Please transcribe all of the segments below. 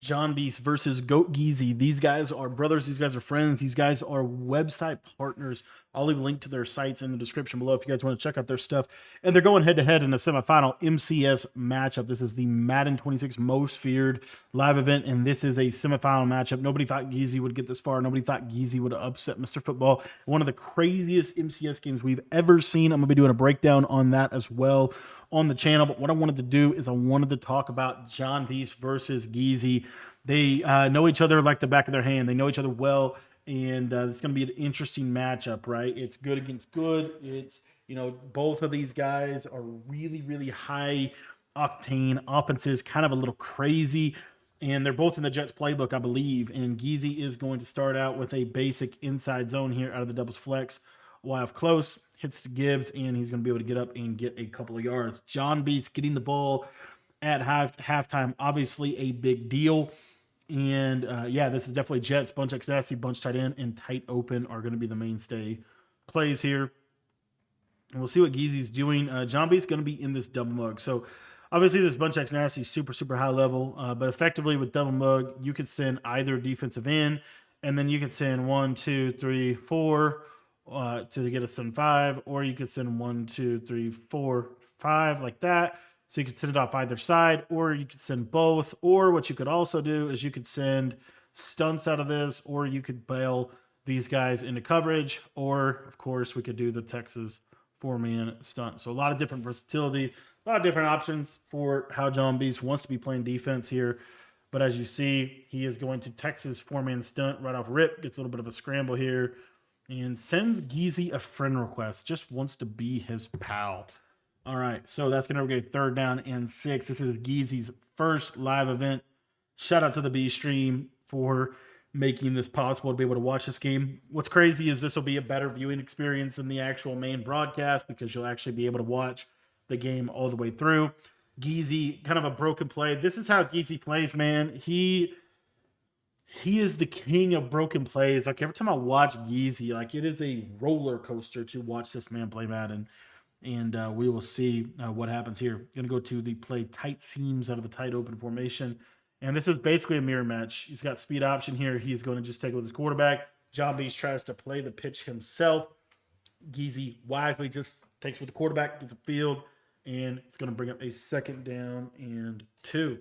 John Beast versus Goat Geezy. These guys are brothers. These guys are friends. These guys are website partners. I'll leave a link to their sites in the description below if you guys want to check out their stuff. And they're going head to head in a semifinal MCS matchup. This is the Madden 26 most feared live event, and this is a semifinal matchup. Nobody thought Geezy would get this far. Nobody thought Geezy would upset Mr. Football. One of the craziest MCS games we've ever seen. I'm going to be doing a breakdown on that as well on the channel. But what I wanted to do is I wanted to talk about John Beast versus Geezy. They know each other like the back of their hand. They know each other well, and it's going to be an interesting matchup, right? It's good against good. It's, both of these guys are really, really high octane offenses, kind of a little crazy. And they're both in the Jets playbook, I believe. And Geezy is going to start out with a basic inside zone here out of the doubles flex. Wild close, hits to Gibbs, and he's going to be able to get up and get a couple of yards. John Beast getting the ball at halftime, obviously a big deal. And yeah, this is definitely Jets, bunch X nasty, bunch tight end, and tight open are going to be the mainstay plays here. And we'll see what Geezy's doing. John Beast's going to be in this double mug. So obviously this bunch X nasty is super, super high level. But effectively with double mug, you could send either defensive end, and then you can send 1, 2, 3, 4 to get a send 5, or you could send 1, 2, 3, 4, 5 like that. So you could send it off either side, or you could send both. Or what you could also do is you could send stunts out of this, or you could bail these guys into coverage, or of course we could do the Texas 4-man stunt. So a lot of different versatility, a lot of different options for how John Beast wants to be playing defense here. But as you see, he is going to Texas 4-man stunt right off rip, gets a little bit of a scramble here, and sends Geezy a friend request, just wants to be his pal. All right, so that's going to be 3rd down and 6. This is Geezy's first live event. Shout out to the B stream for making this possible to be able to watch this game. What's crazy is this will be a better viewing experience than the actual main broadcast because you'll actually be able to watch the game all the way through. Geezy, kind of a broken play. This is how Geezy plays, man. He is the king of broken plays. Like every time I watch Geezy, like it is a roller coaster to watch this man play Madden. And we will see what happens here. Going to go to the play tight seams out of the tight open formation. And this is basically a mirror match. He's got speed option here. He's going to just take it with his quarterback. John Beast tries to play the pitch himself. Geezy wisely just takes with the quarterback, gets a field, and it's going to bring up a 2nd down and 2.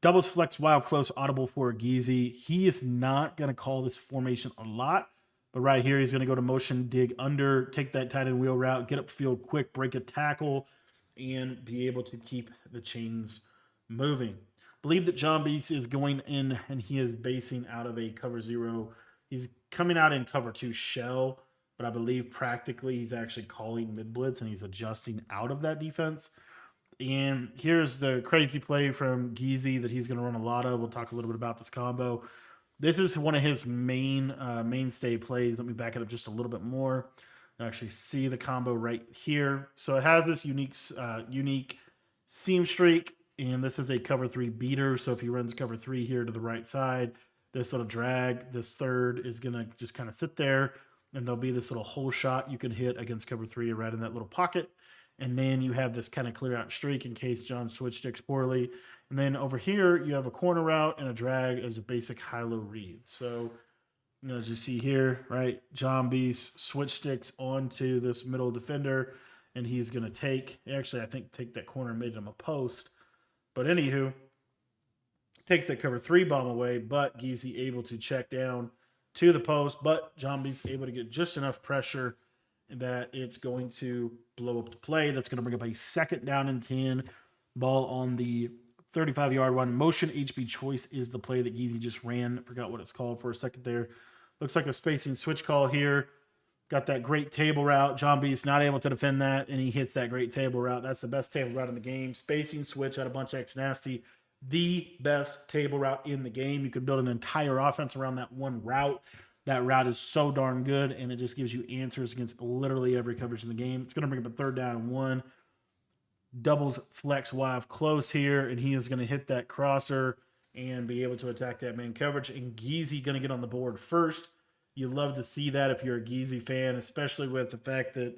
Doubles flex wild close audible for Geezy. He is not going to call this formation a lot. But right here, he's going to go to motion, dig under, take that tight end wheel route, get upfield quick, break a tackle, and be able to keep the chains moving. Believe that John Beast is going in, and he is basing out of a cover 0. He's coming out in cover 2 shell, but I believe practically he's actually calling mid blitz, and he's adjusting out of that defense. And here's the crazy play from Geezy that he's going to run a lot of. We'll talk a little bit about this combo. This is one of his mainstay plays. Let me back it up just a little bit more. Actually see the combo right here. So it has this unique seam streak, and this is a cover 3 beater. So if he runs cover 3 here to the right side, this little drag, this third is going to just kind of sit there, and there'll be this little hole shot you can hit against cover 3 right in that little pocket. And then you have this kind of clear out streak in case John switch sticks poorly. And then over here, you have a corner route and a drag as a basic high-low read. So, as you see here, right, John Beast switch sticks onto this middle defender, and he's going to take that corner and made him a post. But anywho, takes that cover 3 bomb away, but Geezy able to check down to the post, but John Beast able to get just enough pressure that it's going to blow up the play. That's going to bring up a 2nd down and 10. Ball on the 35-yard line. Motion HB choice is the play that Geezy just ran. Forgot what it's called for a second there. Looks like a spacing switch call here. Got that great table route. John Beast not able to defend that, and he hits that great table route. That's the best table route in the game. Spacing switch out of bunch X nasty. The best table route in the game. You could build an entire offense around that one route. That route is so darn good, and it just gives you answers against literally every coverage in the game. It's going to bring up a 3rd down and 1. Doubles flex wild close here, and he is going to hit that crosser and be able to attack that man coverage. And Geezy going to get on the board first. You love to see that if you're a Geezy fan, especially with the fact that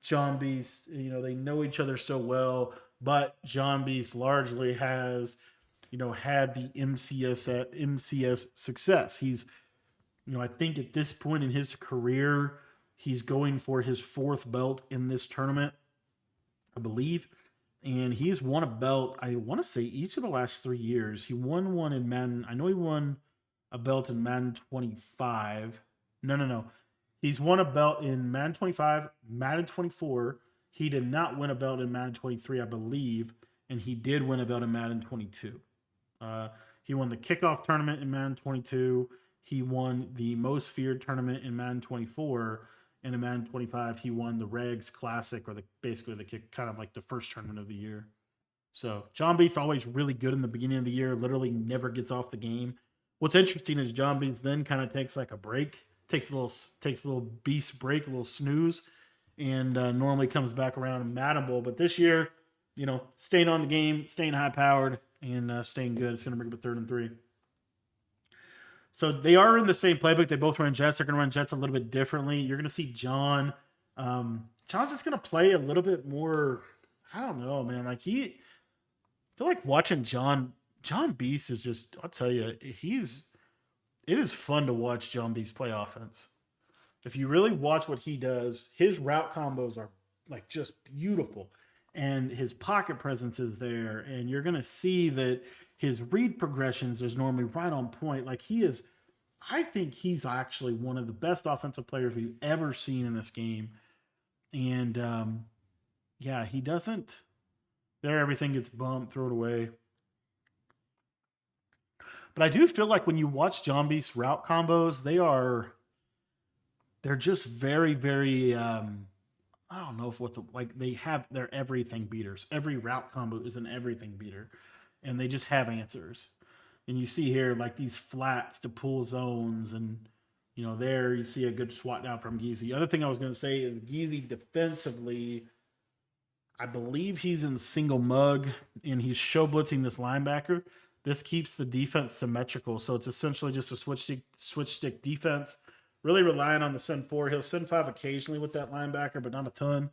John Beast, they know each other so well, but John Beast largely has had the MCS success. He's, I think at this point in his career, he's going for his fourth belt in this tournament, I believe. And he's won a belt, I want to say, each of the last 3 years. He won one in Madden. I know he won a belt in Madden 25. No, no, no. He's won a belt in Madden 25, Madden 24. He did not win a belt in Madden 23, I believe. And he did win a belt in Madden 22. Uh, he won the kickoff tournament in Madden 22. He won the most feared tournament in Madden 24. And in Madden 25, he won the Regs Classic, or basically the kick, kind of like the first tournament of the year. So John Beast always really good in the beginning of the year. Literally never gets off the game. What's interesting is John Beast then kind of takes like a break, takes a little beast break, a little snooze, and normally comes back around in Madden Bowl. But this year, staying on the game, staying high powered, and staying good. It's going to bring up a 3rd and 3. So they are in the same playbook. They both run jets. They're going to run jets a little bit differently. You're going to see John. John's just going to play a little bit more. I don't know, man. I feel like watching John Beast is just. I'll tell you, it is fun to watch John Beast play offense. If you really watch what he does, his route combos are like just beautiful, and his pocket presence is there, and you're going to see that his read progressions is normally right on point. Like I think he's actually one of the best offensive players we've ever seen in this game. And yeah, he doesn't. There, everything gets bumped, throw it away. But I do feel like when you watch John Beast's route combos, they're just very, very. I don't know if they're everything beaters. Every route combo is an everything beater, and they just have answers. And you see here like these flats to pull zones, and there you see a good swat down from Geezy. The other thing I was going to say is Geezy defensively, I believe he's in single mug and he's show blitzing this linebacker. This keeps the defense symmetrical, so it's essentially just a switch stick defense. Really relying on the send 4. He'll send 5 occasionally with that linebacker, but not a ton.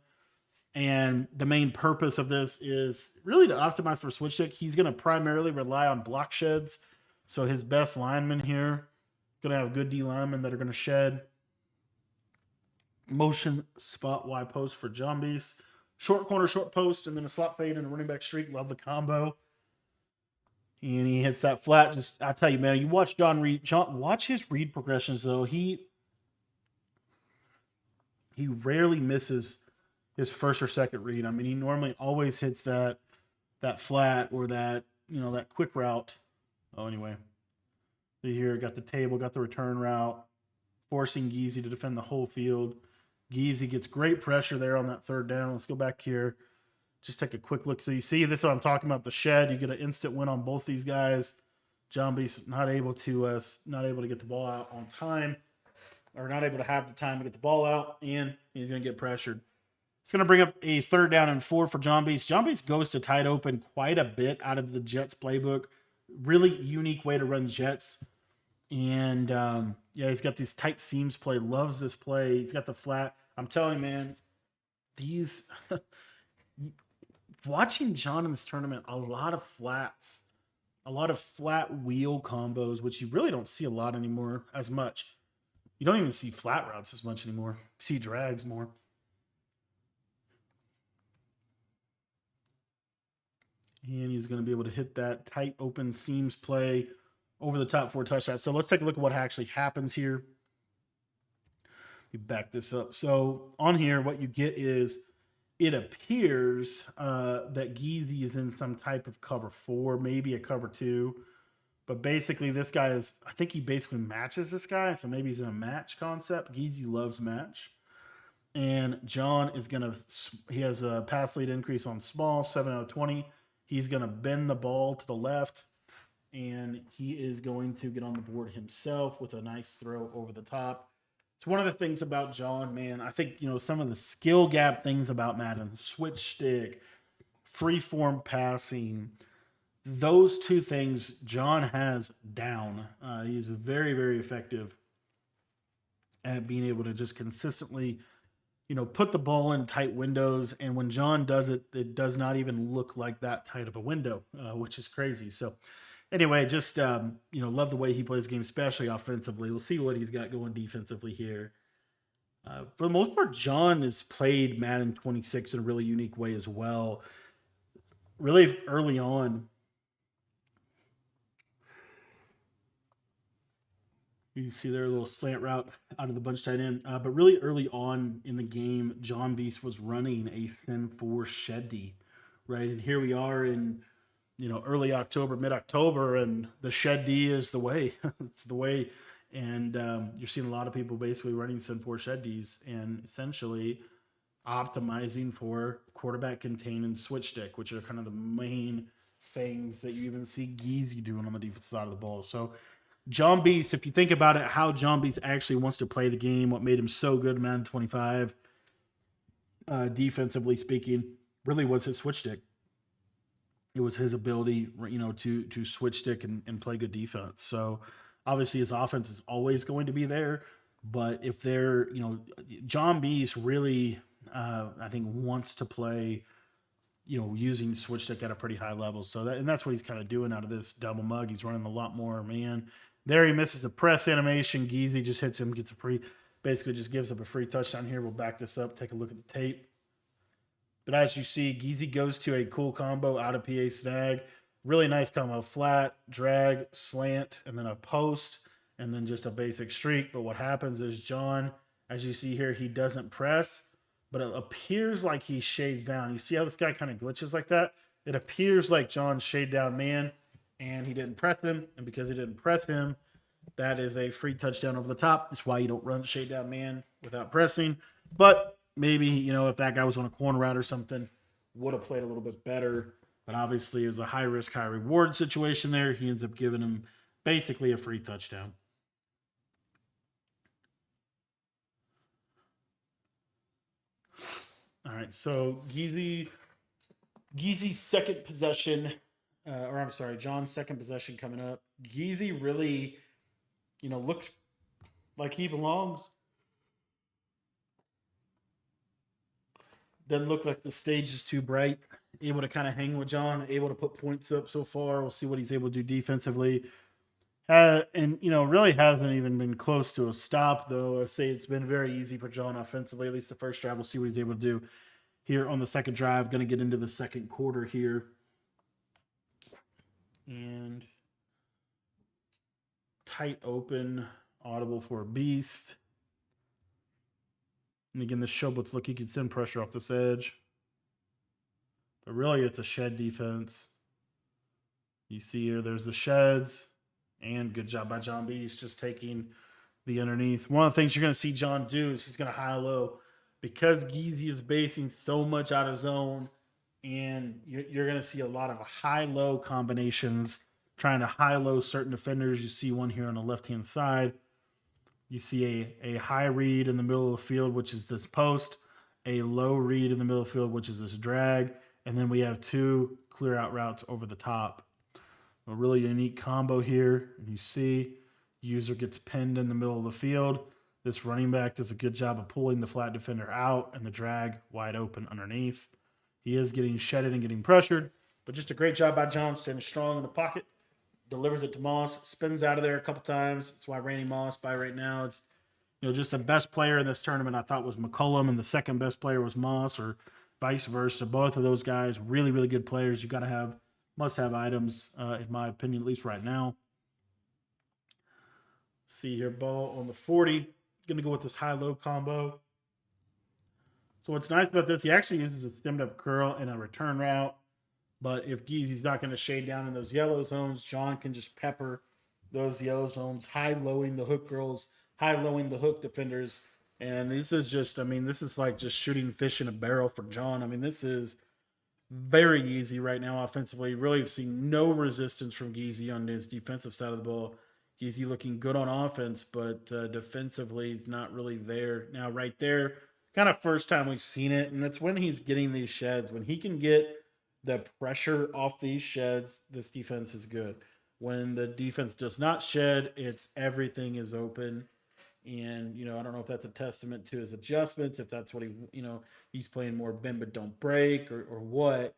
And the main purpose of this is really to optimize for switch stick. He's going to primarily rely on block sheds. So his best lineman here is going to have good D linemen that are going to shed. Motion spot Y post for John Beast. Short corner, short post, and then a slot fade and a running back streak. Love the combo. And he hits that flat. Just, I tell you, man, you watch watch his read progressions, though. He rarely misses his first or second read. I mean, he normally always hits that flat or that quick route. Oh, anyway. Here, got the table, got the return route, forcing Geezy to defend the whole field. Geezy gets great pressure there on that 3rd down. Let's go back here. Just take a quick look. So you see, this is what I'm talking about, the shed. You get an instant win on both these guys. John Beast not able to get the ball out on time, or not able to have the time to get the ball out, and he's going to get pressured. It's going to bring up a 3rd down and 4 for John Beast. John Beast goes to tight open quite a bit out of the Jets playbook. Really unique way to run Jets. And yeah, he's got these tight seams play. Loves this play. He's got the flat. I'm telling you, man, these watching John in this tournament, a lot of flats, a lot of flat wheel combos, which you really don't see a lot anymore as much. You don't even see flat routes as much anymore. You see drags more. And he's going to be able to hit that tight open seams play over the top 4 touchdowns. So let's take a look at what actually happens here. We back this up. So on here, what you get is it appears that Geezy is in some type of cover 4, maybe a cover 2. But basically, this guy is, I think he basically matches this guy. So maybe he's in a match concept. Geezy loves match. And John is going to, he has a pass lead increase on small, 7 out of 20. He's going to bend the ball to the left. And he is going to get on the board himself with a nice throw over the top. It's one of the things about John, man. I think, some of the skill gap things about Madden, switch stick, free form passing, those 2 things John has down. He's very, very effective at being able to just consistently, put the ball in tight windows. And when John does it, it does not even look like that tight of a window, which is crazy. So Anyway, just love the way he plays the game, especially offensively. We'll see what he's got going defensively here. For the most part, John has played Madden 26 in a really unique way as well. Really early on, you see there a little slant route out of the bunch tight end. But really early on in the game, John Beast was running a Sin 4 Shed right? And here we are in early October, mid October, and the Shed D is the way. It's the way, and you're seeing a lot of people basically running Sin 4 Shed Ds and essentially optimizing for quarterback contain and switch stick, which are kind of the main things that you even see Geezy doing on the defensive side of the ball. So John Beast, if you think about it, how John Beast actually wants to play the game, what made him so good in Madden 25, defensively speaking, really was his switch stick. It was his ability, to switch stick and play good defense. So obviously his offense is always going to be there, but if they're, John Beast really, I think wants to play, using switch stick at a pretty high level. So that's what he's kind of doing out of this double mug. He's running a lot more man. There he misses a press animation. Geezy just hits him, gets a free, basically just gives up a free touchdown here. We'll back this up, take a look at the tape. But as you see, Geezy goes to a cool combo out of PA snag. Really nice combo. Flat, drag, slant, and then a post, and then just a basic streak. But what happens is John, as you see here, he doesn't press, but it appears like he shades down. You see how this guy kind of glitches like that? It appears like John shade down man, and he didn't press him. And because he didn't press him, that is a free touchdown over the top. That's why you don't run shade down man without pressing. But maybe, if that guy was on a corner route or something, would have played a little bit better. But obviously, it was a high risk, high reward situation there. He ends up giving him basically a free touchdown. All right, so Geezy's second possession, or I'm sorry, John's second possession coming up. Geezy really, looks like he belongs. Doesn't look like the stage is too bright. Able to kind of hang with John, able to put points up so far. We'll see what he's able to do defensively. And really hasn't even been close to a stop, though. I say it's been very easy for John offensively, at least the first drive. We'll see what he's able to do here on the second drive. Going to get into the second quarter here. And tight open, audible for a beast. And again, this Shoblitz look, he can send pressure off this edge. But really, it's a shed defense. You see here, there's the sheds. And good job by John Beast just taking the underneath. One of the things you're going to see John do is he's going to high-low. Because Geezy is basing so much out of zone, and you're going to see a lot of high-low combinations, trying to high-low certain defenders. You see one here on the left-hand side. You see a high read in the middle of the field, which is this post, a low read in the middle of the field, which is this drag, and then we have two clear out routes over the top. A really unique combo here. And you see user gets pinned in the middle of the field. This running back does a good job of pulling the flat defender out and the drag wide open underneath. He is getting shedded and getting pressured, but just a great job by John, standing strong in the pocket. Delivers it to Moss, spins out of there a couple times. That's why Randy Moss by right now is, just the best player in this tournament I thought was McCollum, and the second best player was Moss, or vice versa. Both of those guys, really, really good players. You got to have must-have items, in my opinion, at least right now. See here, ball on the 40. Going to go with this high-low combo. So what's nice about this, he actually uses a stemmed-up curl and a return route. But if Geezy's not going to shade down in those yellow zones, John can just pepper those yellow zones, high-lowing the hook girls, high-lowing the hook defenders. And this is just, this is like just shooting fish in a barrel for John. This is very easy right now offensively. Really have seen no resistance from Geezy on his defensive side of the ball. Geezy looking good on offense, but defensively he's not really there. Now right there, kind of first time we've seen it, and that's when he's getting these sheds. When he can get the pressure off these sheds, this defense is good. When the defense does not shed, it's everything is open. And, I don't know if that's a testament to his adjustments, if that's what he's playing more bend but don't break or what.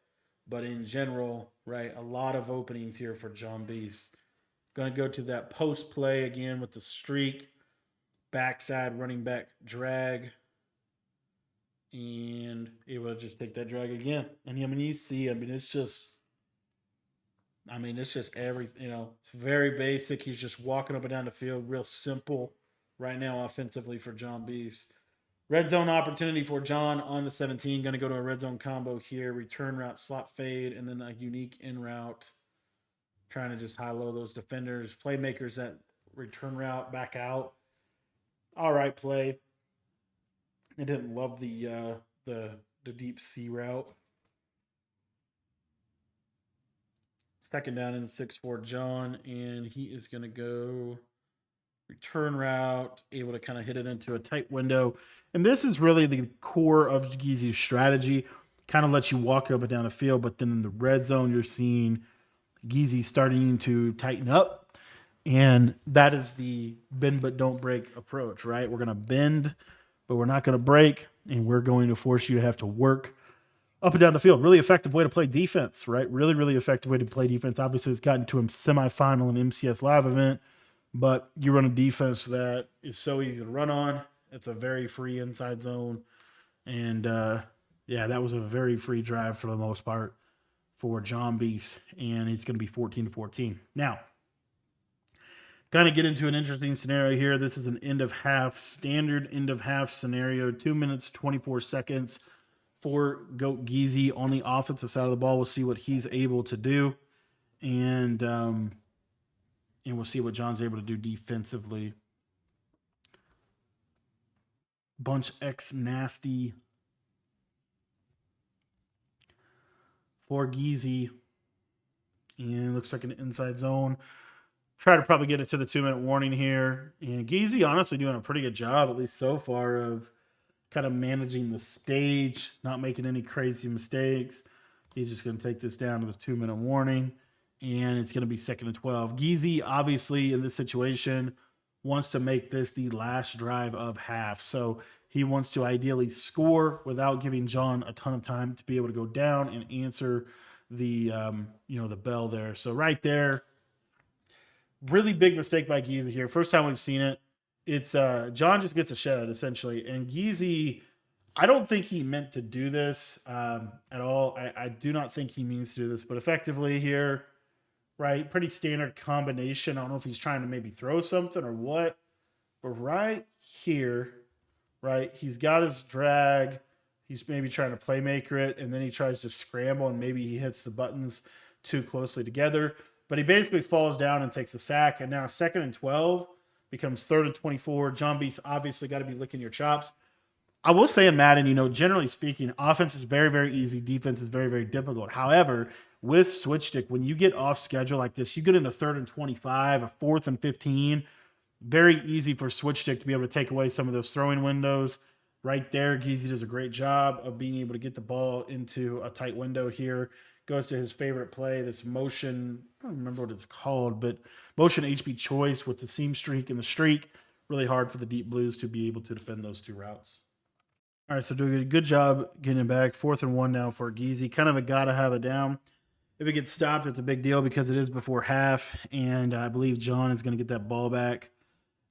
But in general, right, a lot of openings here for John Beast. Going to go to that post play again with the streak, backside running back drag, and able to just take that drag again. And I mean, you see, it's just everything. It's very basic. He's just walking up and down the field, real simple right now offensively for John Beast. Red zone opportunity for John on the 17. Going to go to a red zone combo here. Return route, slot fade, and then a unique in route. Trying to just high low those defenders, playmakers that return route back out. All right, play. I didn't love the deep C route. Second down and 6 for John, and he is going to go return route, able to kind of hit it into a tight window. And this is really the core of Geezy's strategy. Kind of lets you walk up and down the field, but then in the red zone, you're seeing Geezy starting to tighten up. And that is the bend but don't break approach, right? We're going to bend, but we're not going to break. And we're going to force you to have to work up and down the field. Really effective way to play defense, right? Really, really effective way to play defense. Obviously, it's gotten to a semifinal in MCS Live event, but you run a defense that is so easy to run on. It's a very free inside zone. And yeah, that was a very free drive for the most part for John Beast, and he's going to be 14-14. Now, kind of get into an interesting scenario here. This is an end of half, standard end of half scenario, 2 minutes, 24 seconds for Goat Geezy on the offensive side of the ball. We'll see what he's able to do, and we'll see what John's able to do defensively. Bunch X nasty for Geezy, and it looks like an inside zone. Try to probably get it to the 2-minute warning here. And Geezy honestly doing a pretty good job, at least so far, of kind of managing the stage, not making any crazy mistakes. He's just going to take this down to the 2-minute warning, and it's going to be 2nd and 12. Geezy, obviously, in this situation, wants to make this the last drive of half. So he wants to ideally score without giving John a ton of time to be able to go down and answer the the bell there. So right there, really big mistake by Geezy here. First time we've seen it. It's John just gets a shed essentially, and Geezy, I don't think he meant to do this at all. I do not think he means to do this, but effectively here, right? Pretty standard combination. I don't know if he's trying to maybe throw something or what, but right here, right? He's got his drag. He's maybe trying to playmaker it, and then he tries to scramble, and maybe he hits the buttons too closely together. But he basically falls down and takes a sack, and now 2nd and 12 becomes 3rd and 24. John Beast obviously got to be licking your chops. I will say in Madden, generally speaking, offense is very, very easy. Defense is very, very difficult. However, with switch stick, when you get off schedule like this, you get into 3rd and 25, a 4th and 15. Very easy for switch stick to be able to take away some of those throwing windows. Right there, Geezy does a great job of being able to get the ball into a tight window here. Goes to his favorite play, this motion, I don't remember what it's called, but motion HB choice with the seam streak and the streak. Really hard for the Deep Blues to be able to defend those two routes. All right, so doing a good job getting it back. 4th and 1 now for Geezy. Kind of a gotta have it down. If it gets stopped, it's a big deal because it is before half, and I believe John is going to get that ball back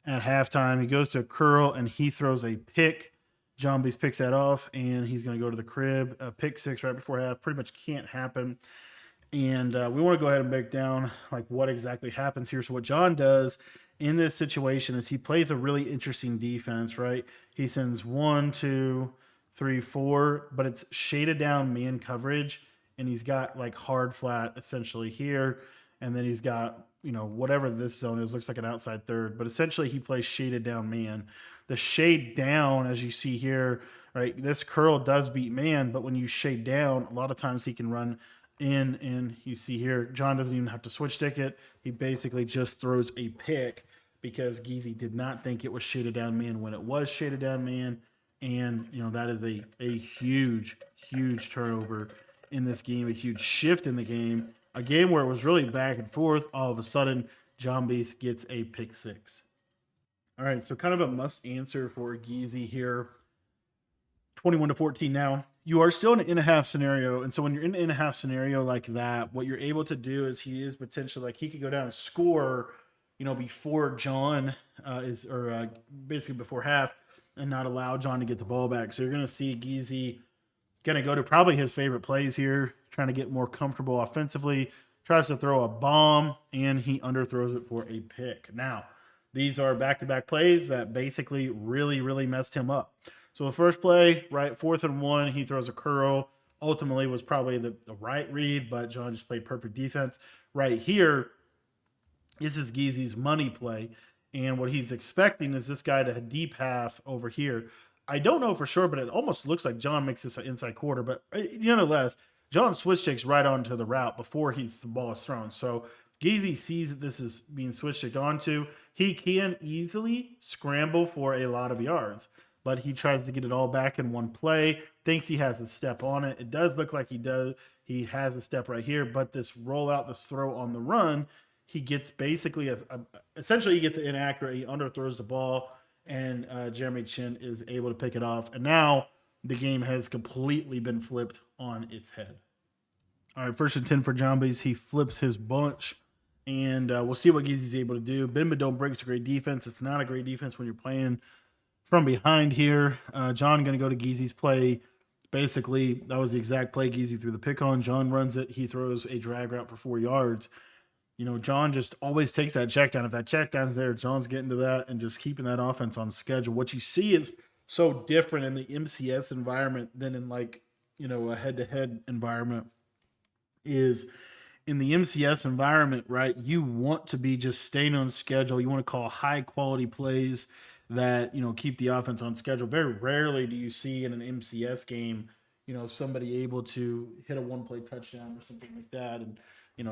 at halftime. He goes to a curl, and he throws a pick. John Beast picks that off, and he's going to go to the crib. Pick 6 right before half. Pretty much can't happen. And we want to go ahead and break down like what exactly happens here. So what John does in this situation is he plays a really interesting defense, right? He sends 1, 2, 3, 4, but it's shaded down man coverage, and he's got like hard flat essentially here, and then he's got whatever this zone is, looks like an outside third, but essentially he plays shaded down man. The shade down, as you see here, right, this curl does beat man, but when you shade down, a lot of times he can run in, and you see here, John doesn't even have to switch stick it. He basically just throws a pick because Geezy did not think it was shaded down man when it was shaded down man. And, that is a huge, huge turnover in this game, a huge shift in the game, a game where it was really back and forth. All of a sudden, John Beast gets a pick 6. All right, so kind of a must answer for Geezy here. 21-14 now. You are still in an in a half scenario. And so when you're in a half scenario like that, what you're able to do is he is potentially like he could go down and score, before John is, or basically before half, and not allow John to get the ball back. So you're going to see Geezy going to go to probably his favorite plays here, trying to get more comfortable offensively, tries to throw a bomb, and he underthrows it for a pick. Now, these are back-to-back plays that basically really, really messed him up. So the first play, right, 4th and 1, he throws a curl. Ultimately was probably the right read, but John just played perfect defense. Right here, this is Geezy's money play. And what he's expecting is this guy to deep half over here. I don't know for sure, but it almost looks like John makes this an inside quarter. But nonetheless, John switch takes right onto the route before the ball is thrown. So Geezy sees that this is being switch kicked onto. He can easily scramble for a lot of yards, but he tries to get it all back in one play, thinks he has a step on it. It does look like he does. He has a step right here, but this rollout, this throw on the run, he gets basically essentially he gets inaccurate. He underthrows the ball, and Jeremy Chin is able to pick it off. And now the game has completely been flipped on its head. All right, 1st and 10 for Jombies. He flips his bunch, and we'll see what Geezy's able to do. Bend but don't break's a great defense. It's not a great defense when you're playing from behind here. John going to go to Geezy's play. Basically, that was the exact play Geezy threw the pick on. John runs it. He throws a drag route for 4 yards. John just always takes that check down. If that check down's there, John's getting to that and just keeping that offense on schedule. What you see is so different in the MCS environment than in a head-to-head environment. Is in the MCS environment, right? You want to be just staying on schedule. You want to call high quality plays that, keep the offense on schedule. Very rarely do you see in an MCS game, somebody able to hit a one-play touchdown or something like that. And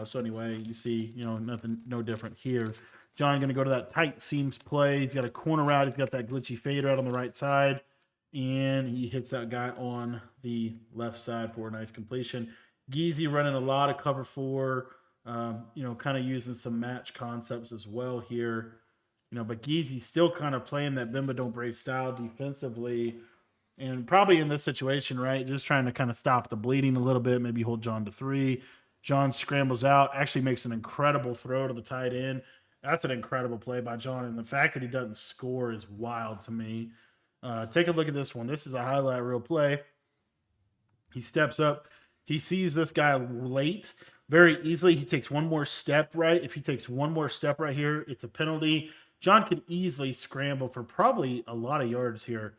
so anyway, you see, nothing, no different here. John going to go to that tight seams play. He's got a corner route. He's got that glitchy fade route on the right side, and he hits that guy on the left side for a nice completion. Geezy running a lot of cover 4, kind of using some match concepts as well here. But Geezy's still kind of playing that bend but don't break style defensively, and probably in this situation, right, just trying to kind of stop the bleeding a little bit, maybe hold John to 3. John scrambles out, actually makes an incredible throw to the tight end. That's an incredible play by John, and the fact that he doesn't score is wild to me. Take a look at this one. This is a highlight reel play. He steps up. He sees this guy late very easily. He takes one more step right. If he takes one more step right here, it's a penalty. John could easily scramble for probably a lot of yards here,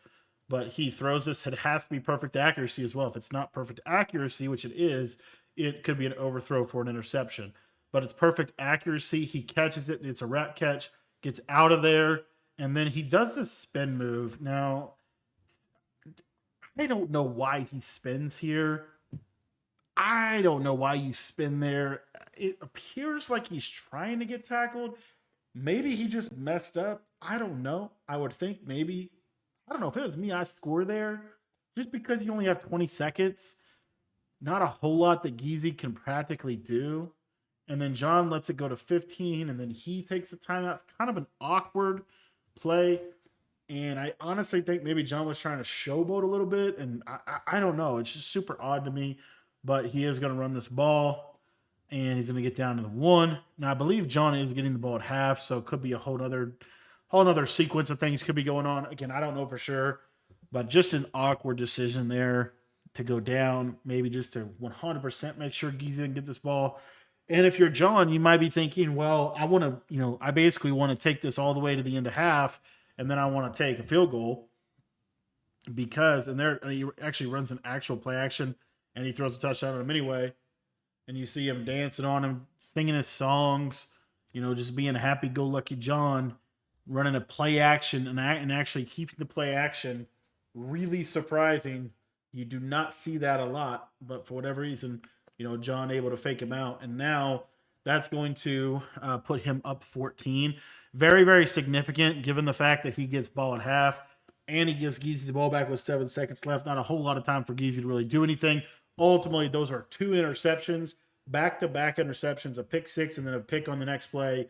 but he throws this. It has to be perfect accuracy as well. If it's not perfect accuracy, which it is, it could be an overthrow for an interception. But it's perfect accuracy. He catches it. It's a rat catch, gets out of there, and then he does this spin move. Now, I don't know why he spins here. I don't know why you spin there. It appears like he's trying to get tackled. Maybe he just messed up. I don't know. I would think maybe. I don't know. If it was me, I'd score there. Just because you only have 20 seconds, not a whole lot that Geezy can practically do. And then John lets it go to 15, and then he takes a timeout. It's kind of an awkward play. And I honestly think maybe John was trying to showboat a little bit. And I don't know. It's just super odd to me. But he is going to run this ball, and he's going to get down to the 1. Now, I believe John is getting the ball at half, so it could be a whole other sequence of things could be going on. Again, I don't know for sure, but just an awkward decision there to go down, maybe just to 100% make sure Geezy can get this ball. And if you're John, you might be thinking, well, I basically want to take this all the way to the end of half, and then I want to take a field goal because, and there he actually runs an actual play action, and he throws a touchdown on him anyway. And you see him dancing on him, singing his songs, just being happy-go-lucky John, running a play action and actually keeping the play action. Really surprising. You do not see that a lot, but for whatever reason, John able to fake him out. And now that's going to put him up 14. Very, very significant given the fact that he gets ball at half and he gives Geezy the ball back with 7 seconds left. Not a whole lot of time for Geezy to really do anything. Ultimately, those are 2 interceptions, back-to-back interceptions, a pick 6 and then a pick on the next play.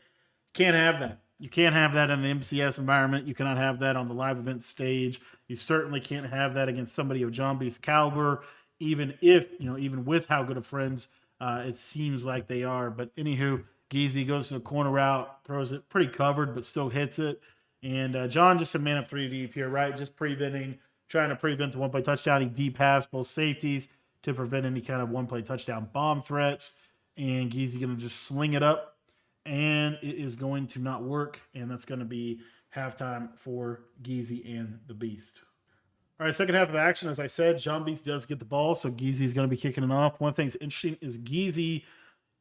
Can't have that. You can't have that in an MCS environment. You cannot have that on the live event stage. You certainly can't have that against somebody of John B's caliber, even if, even with how good of friends it seems like they are. But anywho, Geezy goes to the corner route, throws it pretty covered, but still hits it. And John just a man up 3 deep here, right? Just trying to prevent the one-play touchdown. He deep halves both safeties to prevent any kind of one-play touchdown bomb threats. And Geezy going to just sling it up, and it is going to not work, and that's going to be halftime for Geezy and the Beast. All right, second half of action, as I said, John Beast does get the ball, so Geezy is going to be kicking it off. One thing that's interesting is Geezy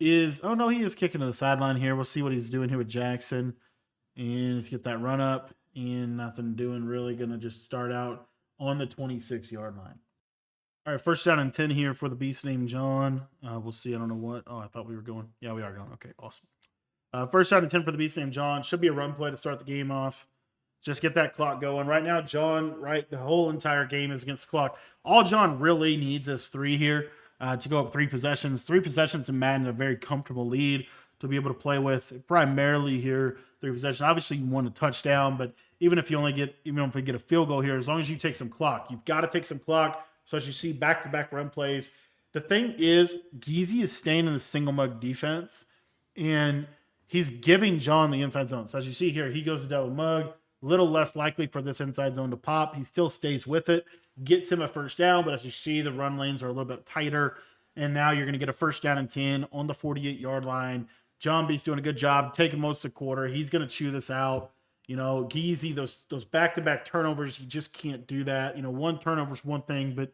is, oh no, he is kicking to the sideline here. We'll see what he's doing here with Jackson. And let's get that run up, and nothing doing, really going to just start out on the 26-yard line. All right, first down and 10 here for the Beast named John. We'll see. I don't know what. Oh, I thought we were going. Yeah, we are going. Okay, awesome. First down and 10 for the Beast named John. Should be a run play to start the game off. Just get that clock going. Right now, John, the whole entire game is against the clock. All John really needs is 3 here to go up 3 possessions. 3 possessions in Madden, a very comfortable lead to be able to play with. Primarily here, 3 possessions. Obviously, you want a touchdown, but even if we get a field goal here, as long as you take some clock, you've got to take some clock. So as you see, back-to-back run plays. The thing is, Geezy is staying in the single mug defense, and he's giving John the inside zone. So as you see here, he goes to double mug. A little less likely for this inside zone to pop. He still stays with it, gets him a first down, but as you see, the run lanes are a little bit tighter, and now you're going to get a first down and 10 on the 48-yard line. John B's doing a good job taking most of the quarter. He's going to chew this out. Geezy, those back-to-back turnovers, you just can't do that. One turnover is one thing, but,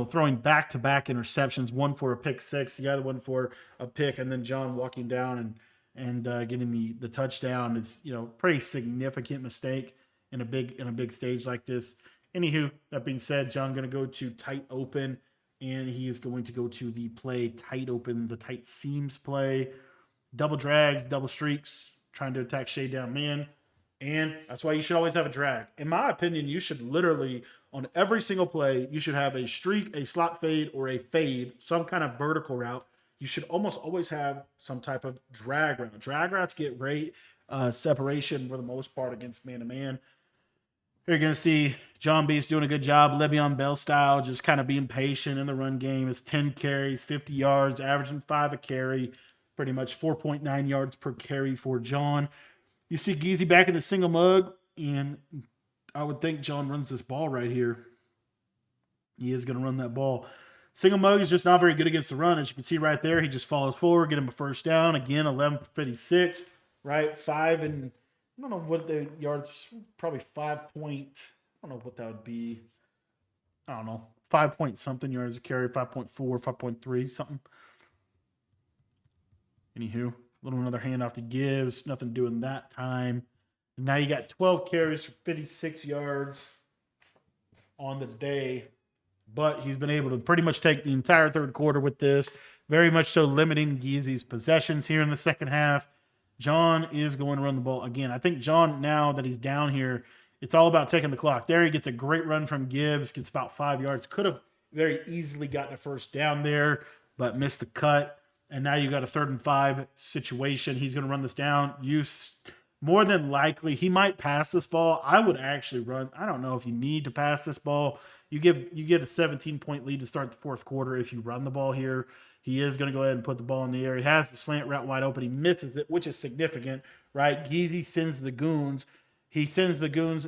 throwing back-to-back interceptions, one for a pick six, the other one for a pick, and then John walking down and getting the touchdown is, pretty significant mistake in a big stage like this. Anywho, that being said, John going to go to tight open, and he is going to go to the play tight open, the tight seams play, double drags, double streaks, trying to attack shade down man. And that's why you should always have a drag. In my opinion, you should literally, on every single play, you should have a streak, a slot fade, or a fade, some kind of vertical route. You should almost always have some type of drag route. Drag routes get great separation for the most part against man-to-man. You're going to see John B's doing a good job, Le'Veon Bell style, just kind of being patient in the run game. It's 10 carries, 50 yards, averaging 5 a carry, pretty much 4.9 yards per carry for John. You see Geezy back in the single mug, and I would think John runs this ball right here. He is going to run that ball. Single mug is just not very good against the run. As you can see right there, he just follows forward, get him a first down. Again, 11 for 56, right? 5 and I don't know what the yards, probably 5 point. I don't know what that would be. I don't know. 5 point something yards a carry, 5.4, 5.3, something. Anywho. Little another handoff to Gibbs. Nothing doing that time. And now you got 12 carries for 56 yards on the day. But he's been able to pretty much take the entire third quarter with this. Very much so limiting Geezy's possessions here in the second half. John is going to run the ball again. I think John, now that he's down here, it's all about taking the clock. There he gets a great run from Gibbs. Gets about 5 yards. Could have very easily gotten a first down there, but missed the cut. And now you got a 3rd and 5 situation. He's going to run this down. More than likely, he might pass this ball. I would actually run. I don't know if you need to pass this ball. You get a 17-point lead to start the fourth quarter if you run the ball here. He is going to go ahead and put the ball in the air. He has the slant route wide open. He misses it, which is significant, right? Geezy sends the goons.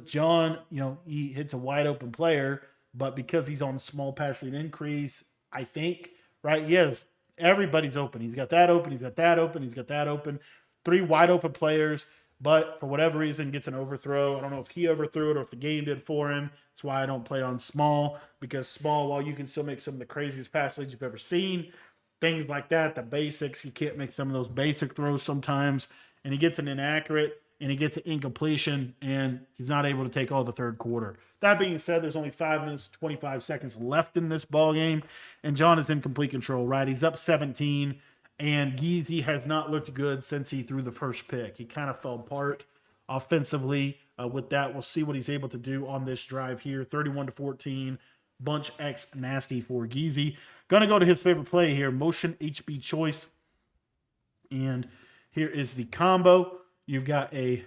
John, he hits a wide open player, but because he's on small passing increase, I think, right? Yes. Everybody's open. He's got that open. He's got that open. He's got that open. 3 wide open players, but for whatever reason gets an overthrow. I don't know if he overthrew it or if the game did for him. That's why I don't play on small, because small, while you can still make some of the craziest pass leads you've ever seen, things like that, the basics, you can't make some of those basic throws sometimes, and he gets an inaccurate, and he gets an incompletion, and he's not able to take all the third quarter. That being said, there's only 5 minutes, 25 seconds left in this ball game, and John is in complete control, right? He's up 17, and Geezy has not looked good since he threw the first pick. He kind of fell apart offensively with that. We'll see what he's able to do on this drive here. 31-14, bunch X nasty for Geezy. Going to go to his favorite play here, motion HB choice, and here is the combo. You've got a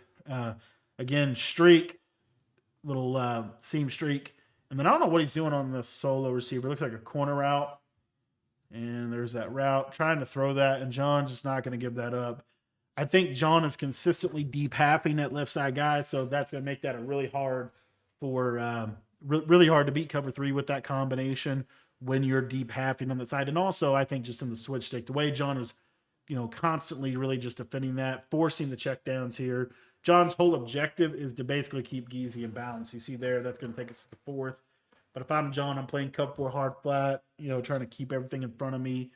Again, streak, little seam streak. And then I don't know what he's doing on the solo receiver. It looks like a corner route. And there's that route, trying to throw that, and John's just not going to give that up. I think John is consistently deep halving that left side guy, so that's going to make that a really hard for really hard to beat cover three with that combination when you're deep halving on the side. And also, I think just in the switch stick, the way John is, constantly really just defending that, forcing the check downs here. John's whole objective is to basically keep Geezy in balance. You see there, that's going to take us to the fourth. But if I'm John, I'm playing cover four hard flat, trying to keep everything in front of me,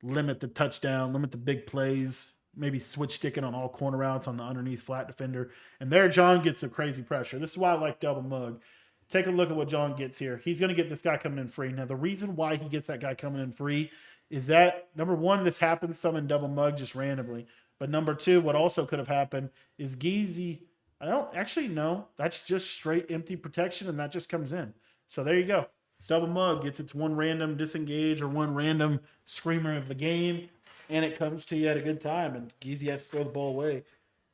limit the touchdown, limit the big plays, maybe switch sticking on all corner routes on the underneath flat defender. And there, John gets the crazy pressure. This is why I like double mug. Take a look at what John gets here. He's going to get this guy coming in free. Now, the reason why he gets that guy coming in free is that, number one, this happens some in double mug just randomly. But number two, what also could have happened is Geezy, I don't actually know. That's just straight empty protection, and that just comes in. So there you go. Double mug gets its one random disengage or one random screamer of the game, and it comes to you at a good time, and Geezy has to throw the ball away.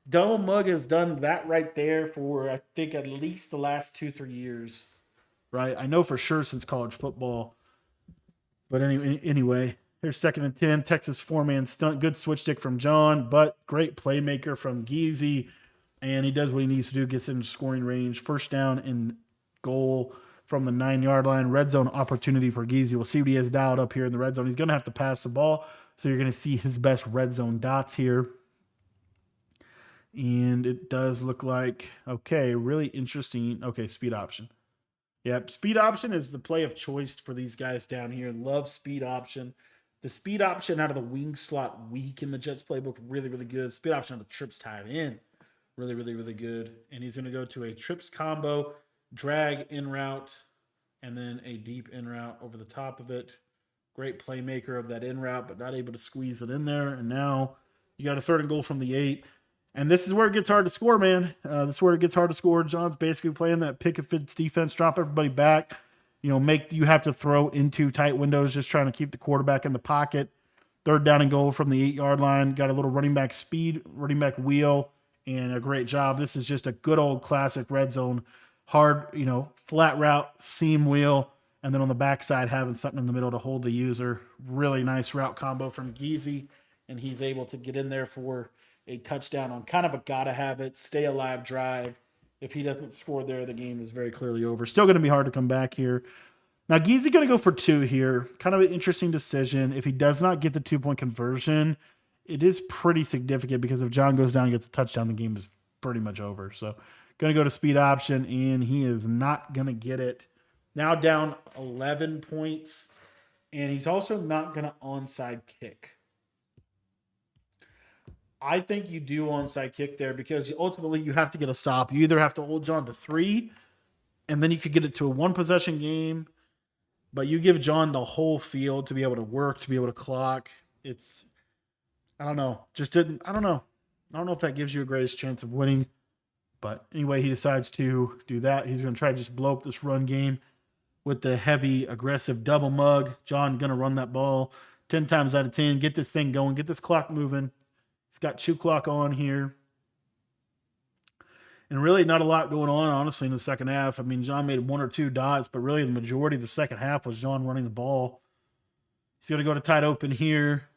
Double mug has done that right there for, I think, at least the last 2-3 years, right? I know for sure since college football. But anyway, here's 2nd and 10. Texas four-man stunt. Good switch stick from John, but great playmaker from Geezy, and he does what he needs to do, gets into scoring range. First down and goal from the 9-yard line. Red zone opportunity for Geezy. We'll see what he has dialed up here in the red zone. He's going to have to pass the ball, so you're going to see his best red zone dots here. And it does look like, okay, really interesting. Okay, speed option. Yep, speed option is the play of choice for these guys down here. Love speed option. The speed option out of the wing slot weak in the Jets playbook, really, really good. Speed option out of the trips tied in, really, really, really good. And he's going to go to a trips combo, drag in route, and then a deep in route over the top of it. Great playmaker of that in route, but not able to squeeze it in there. And now you got a 3rd and goal from the 8. And this is where it gets hard to score, man. This is where it gets hard to score. John's basically playing that pick and fits defense, drop everybody back. You have to throw into tight windows, just trying to keep the quarterback in the pocket. 3rd down and goal from the 8-yard line. Got a little running back speed, running back wheel, and a great job. This is just a good old classic red zone, hard, flat route, seam wheel, and then on the backside having something in the middle to hold the user. Really nice route combo from Geezy, and he's able to get in there for a touchdown on kind of a gotta have it, stay alive drive. If he doesn't score there, the game is very clearly over. Still going to be hard to come back here. Now, Geezy going to go for 2 here. Kind of an interesting decision. If he does not get the 2-point conversion, it is pretty significant because if John goes down and gets a touchdown, the game is pretty much over. So going to go to speed option, and he is not going to get it. Now down 11 points, and he's also not going to onside kick. I think you do onside kick there because ultimately you have to get a stop. You either have to hold John to 3, and then you could get it to a 1-possession game, but you give John the whole field to be able to work, to be able to clock. I don't know. I don't know. I don't know if that gives you a greatest chance of winning. But anyway, he decides to do that. He's going to try to just blow up this run game with the heavy, aggressive double mug. John going to run that ball 10 times out of 10. Get this thing going. Get this clock moving. He's got 2 clock on here. And really not a lot going on, honestly, in the second half. I mean, John made 1 or 2 dots, but really the majority of the second half was John running the ball. He's going to go to tight open here.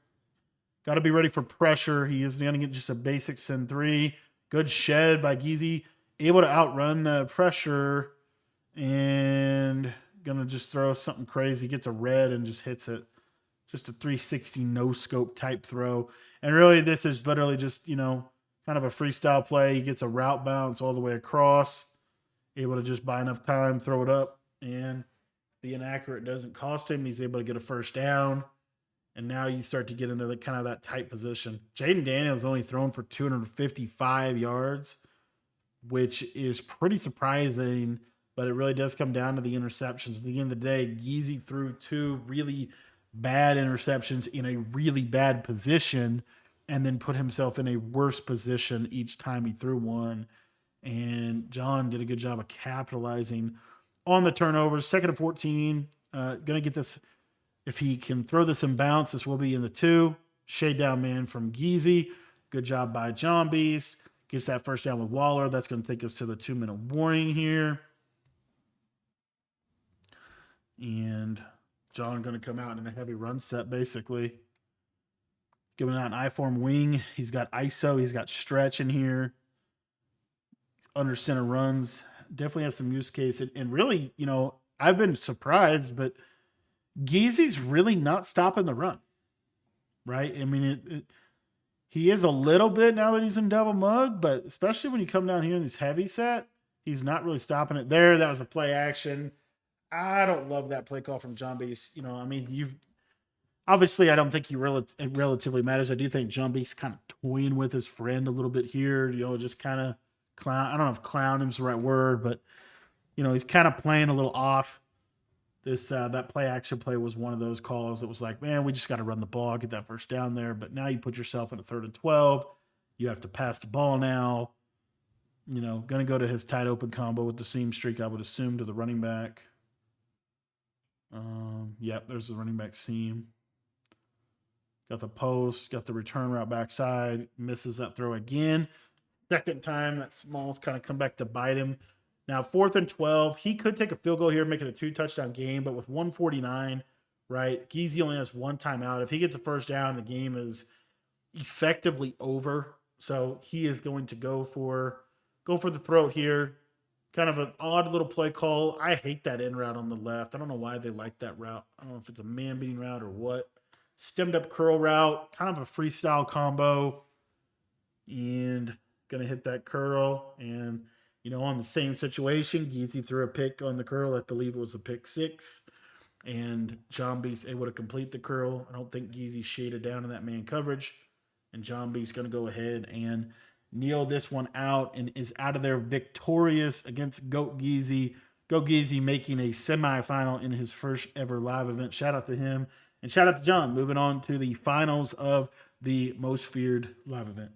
Got to be ready for pressure. He is going to get just a basic send 3. Good shed by Geezy. Able to outrun the pressure. And going to just throw something crazy. Gets a red and just hits it. Just a 360 no-scope type throw. And really, this is literally just, kind of a freestyle play. He gets a route bounce all the way across. Able to just buy enough time, throw it up, and being accurate doesn't cost him. He's able to get a first down. And now you start to get into the kind of that tight position. Jaden Daniels only thrown for 255 yards, which is pretty surprising, but it really does come down to the interceptions. At the end of the day, Geezy threw 2 really bad interceptions in a really bad position and then put himself in a worse position each time he threw one. And John did a good job of capitalizing on the turnovers. 2nd and 14. Going to get this. If he can throw this in bounce, this will be in the 2. Shade down man from Geezy. Good job by John Beast. Gets that first down with Waller. That's going to take us to the 2-minute warning here. And JON going to come out in a heavy run set, basically. Giving out an I-form wing. He's got ISO. He's got stretch in here. Under center runs. Definitely have some use case. And really, I've been surprised, but Geezy's really not stopping the run. Right? I mean, he is a little bit now that he's in double mug, but especially when you come down here in this heavy set, he's not really stopping it there. That was a play action. I don't love that play call from John Beast. You've obviously, I don't think it relatively matters. I do think John Beast kind of toying with his friend a little bit here, just kind of clown. I don't know if clown is the right word, but he's kind of playing a little off. That play action play was one of those calls that was like, man, we just got to run the ball, get that first down there. But now you put yourself in a 3rd and 12. You have to pass the ball now. Going to go to his tight open combo with the seam streak, I would assume, to the running back. Yep, there's the running back seam. Got the post, got the return route backside, misses that throw again. Second time that Small's kind of come back to bite him. Now, 4th and 12, he could take a field goal here, make it a 2-touchdown game, but with 149, right, Geezy only has 1 timeout. If he gets a first down, the game is effectively over. So he is going to go for the throat here. Kind of an odd little play call. I hate that in route on the left. I don't know why they like that route. I don't know if it's a man-beating route or what. Stemmed up curl route, kind of a freestyle combo. And going to hit that curl. And, on the same situation, Geezy threw a pick on the curl. I believe it was a pick 6. And John Beast able to complete the curl. I don't think Geezy shaded down in that man coverage. And John Beast going to go ahead and kneel this one out and is out of there victorious against Goat Geezy. Goat Geezy making a semifinal in his first ever live event. Shout out to him. And shout out to JON. Moving on to the finals of the Most Feared live event.